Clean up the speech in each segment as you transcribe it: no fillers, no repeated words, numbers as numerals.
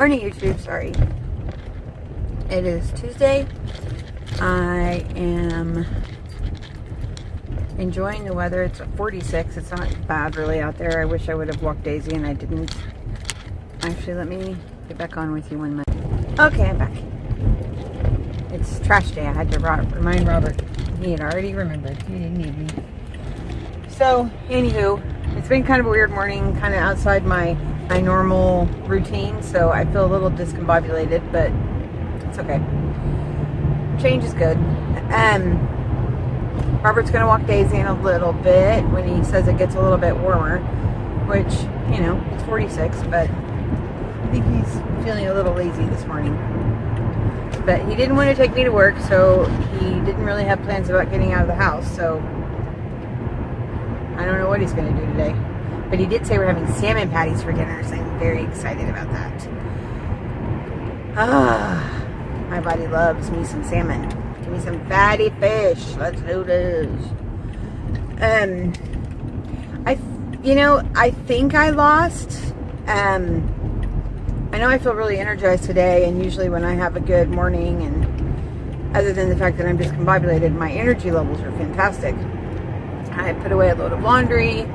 Morning, YouTube. Sorry. It is Tuesday. I am enjoying the weather. It's 46. It's not bad really out there. I wish I would have walked Daisy and I didn't. Actually, let me get back on with you 1 minute. Okay, I'm back. It's trash day. I had to remind Robert. He had already remembered. He didn't need me. So, anywho, it's been kind of a weird morning, kind of outside my normal routine, so I feel a little discombobulated, but it's okay. Change is good. Robert's going to walk Daisy in a little bit when he says it gets a little bit warmer, which, you know, it's 46, but I think he's feeling a little lazy this morning. But he didn't want to take me to work, so he didn't really have plans about getting out of the house, so I don't know what he's going to do today. But he did say we're having salmon patties for dinner, so I'm very excited about that. My body loves me some salmon. Give me some fatty fish. Let's do this. I think I lost. I know I feel really energized today, and usually when I have a good morning, and other than the fact that I'm discombobulated, my energy levels are fantastic. I put away a load of laundry.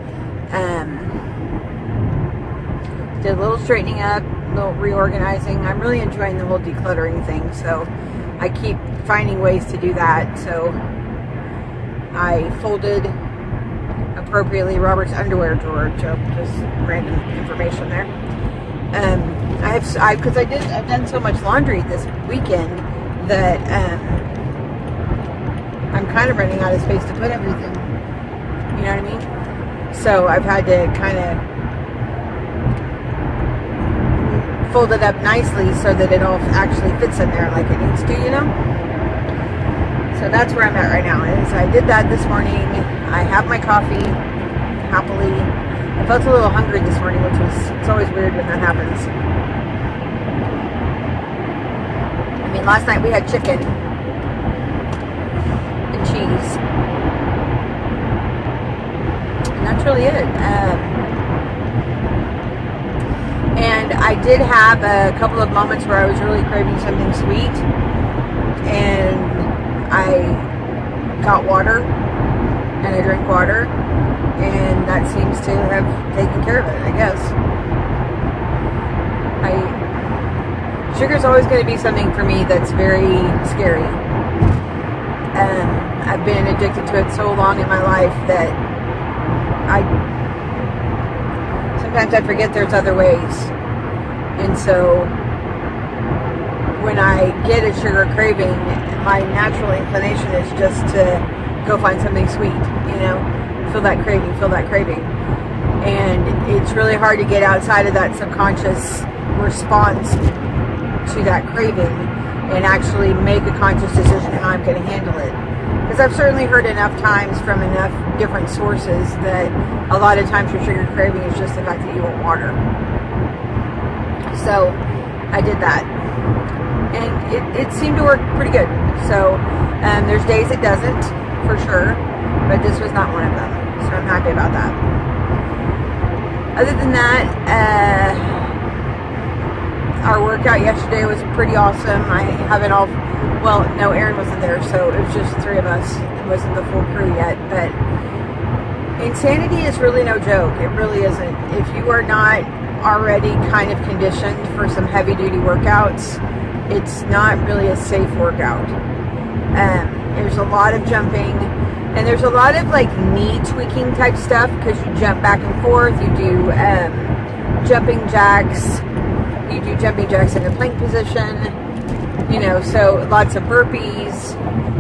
Did a little straightening up, a little reorganizing. I'm really enjoying the whole decluttering thing, so I keep finding ways to do that. So I folded appropriately Robert's underwear drawer, just random information there. I've done so much laundry this weekend that I'm kind of running out of space to put everything. You know what I mean? So I've had to kind of fold it up nicely so that it all actually fits in there like it needs to, you know? So that's where I'm at right now. Is I did that this morning. I have my coffee, happily. I felt a little hungry this morning, it's always weird when that happens. I mean, last night we had chicken and cheese. And that's really it. And I did have a couple of moments where I was really craving something sweet, and I got water, and I drank water, and that seems to have taken care of it, I guess. Sugar's always going to be something for me that's very scary. I've been addicted to it so long in my life that sometimes I forget there's other ways. And so when I get a sugar craving, my natural inclination is just to go find something sweet, you know, feel that craving. And it's really hard to get outside of that subconscious response to that craving and actually make a conscious decision how I'm going to handle it. Because I've certainly heard enough times from enough different sources that a lot of times your sugar craving is just the fact that you want water. So I did that, and it seemed to work pretty good. So there's days it doesn't, for sure, but this was not one of them, so I'm happy about that. Other than that, our workout yesterday was pretty awesome. I haven't all, well, no, Aaron wasn't there, so it was just the three of us. It wasn't the full crew yet, but insanity is really no joke. It really isn't. If you are not already kind of conditioned for some heavy duty workouts, it's not really a safe workout. There's a lot of jumping, and there's a lot of like knee tweaking type stuff, because you jump back and forth, you do jumping jacks in a plank position, you know, so lots of burpees,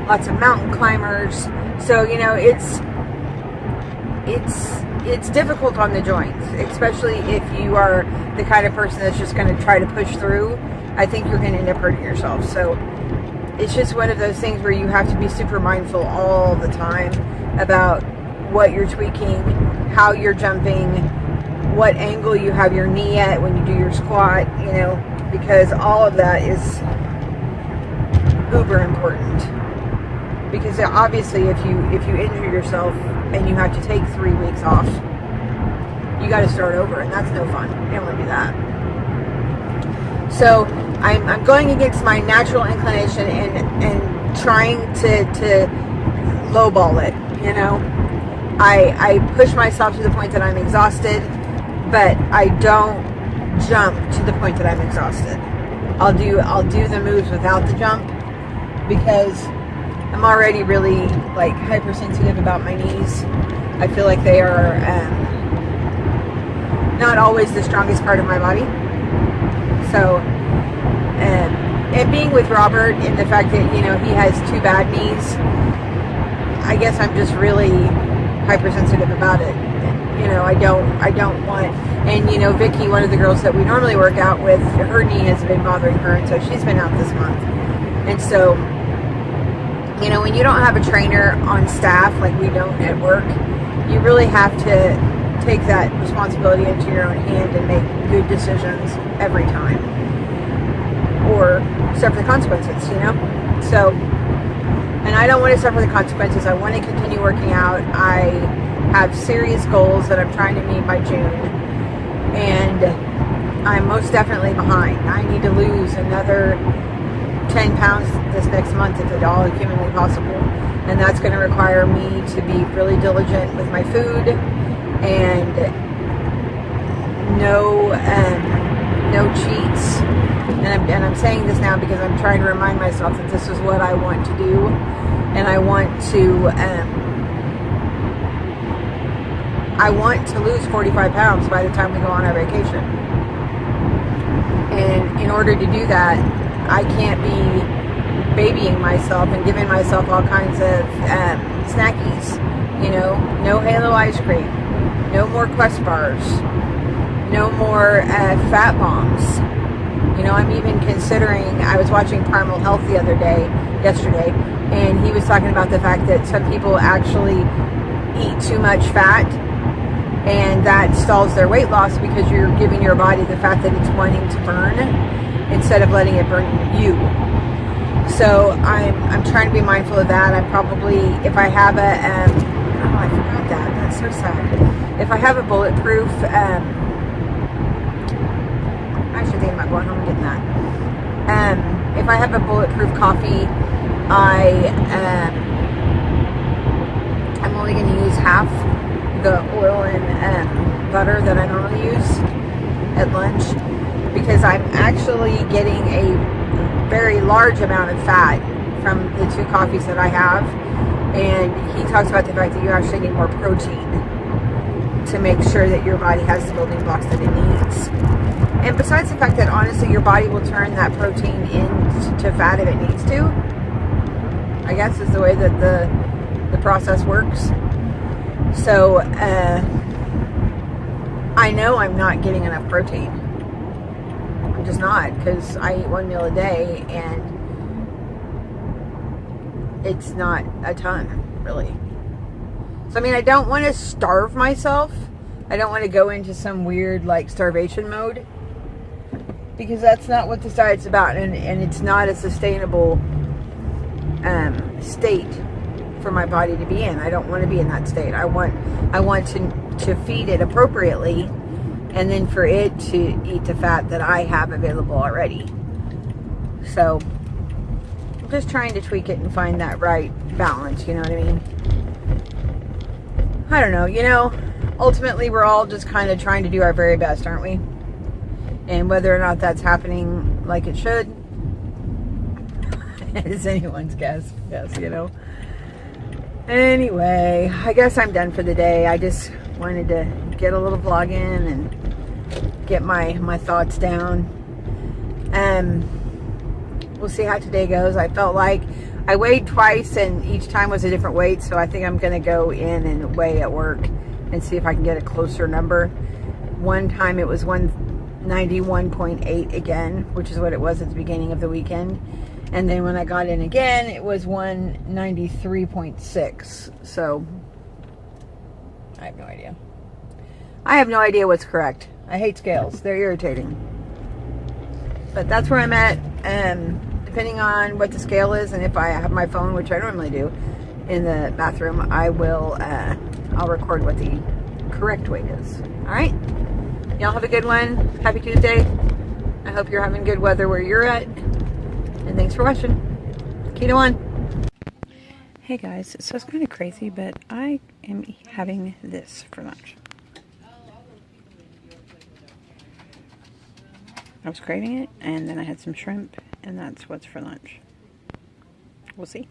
lots of mountain climbers. So, you know, it's difficult on the joints, especially if you are the kind of person that's just going to try to push through. I think you're going to end up hurting yourself. So it's just one of those things where you have to be super mindful all the time about what you're tweaking, how you're jumping, what angle you have your knee at when you do your squat, you know, because all of that is uber important. Because obviously if you injure yourself and you have to take 3 weeks off, you got to start over, and that's no fun. You don't want to do that. So I'm going against my natural inclination and trying to lowball it, you know. I push myself to the point that I'm exhausted, but I don't jump to the point that I'm exhausted. I'll do the moves without the jump because I'm already really like hypersensitive about my knees. I feel like they are not always the strongest part of my body. So, and being with Robert and the fact that, you know, he has 2 bad knees, I guess I'm just really hypersensitive about it. You know, I don't want, and you know, Vicky, one of the girls that we normally work out with, her knee has been bothering her, and so she's been out this month. And so, you know, when you don't have a trainer on staff like we don't at work, you really have to take that responsibility into your own hand and make good decisions every time, or suffer the consequences, you know. So, and I don't want to suffer the consequences. I want to continue working out. I have serious goals that I'm trying to meet by June, and I'm most definitely behind. I need to lose another 10 pounds this next month if at all humanly possible, and that's going to require me to be really diligent with my food and no cheats. And I'm saying this now because I'm trying to remind myself that this is what I want to do, and I want to lose 45 pounds by the time we go on our vacation. And in order to do that, I can't be babying myself and giving myself all kinds of snackies. You know, no Halo ice cream, no more Quest bars, no more fat bombs. You know, I'm even considering, I was watching Primal Health yesterday, and he was talking about the fact that some people actually eat too much fat, and that stalls their weight loss because you're giving your body the fat that it's wanting to burn instead of letting it burn you. So I'm trying to be mindful of that. I'm probably, if I have a, oh, I forgot that. That's so sad. If I have a bulletproof, I should think about going home and getting that. If I have a bulletproof coffee, I'm only going to use half the oil and butter that I normally use at lunch, because I'm actually getting a very large amount of fat from the 2 coffees that I have. And he talks about the fact that you actually need more protein to make sure that your body has the building blocks that it needs. And besides the fact that honestly your body will turn that protein into fat if it needs to, I guess is the way that the process works. So I know I'm not getting enough protein. I'm just not, because I eat 1 meal a day and it's not a ton, really. So I mean, I don't want to starve myself. I don't want to go into some weird like starvation mode, because that's not what this diet's about, and it's not a sustainable state for my body to be in. I don't want to be in that state. I want to feed it appropriately, and then for it to eat the fat that I have available already. So I'm just trying to tweak it and find that right balance, you know what I mean? I don't know, you know, ultimately we're all just kind of trying to do our very best, aren't we? And whether or not that's happening like it should is anyone's guess, you know. Anyway, I guess I'm done for the day. I just wanted to get a little vlog in and get my thoughts down. We'll see how today goes. I felt like I weighed twice and each time was a different weight, so I think I'm going to go in and weigh at work and see if I can get a closer number. One time it was 191.8 again, which is what it was at the beginning of the weekend. And then when I got in again, it was 193.6. So I have no idea. I have no idea what's correct. I hate scales. They're irritating. But that's where I'm at. Depending on what the scale is, and if I have my phone, which I normally do, in the bathroom, I will, I'll record what the correct weight is. All right? Y'all have a good one. Happy Tuesday. I hope you're having good weather where you're at. And thanks for watching. Keto on. Hey guys, so it's kind of crazy, but I am having this for lunch. I was craving it, and then I had some shrimp, and that's what's for lunch. We'll see.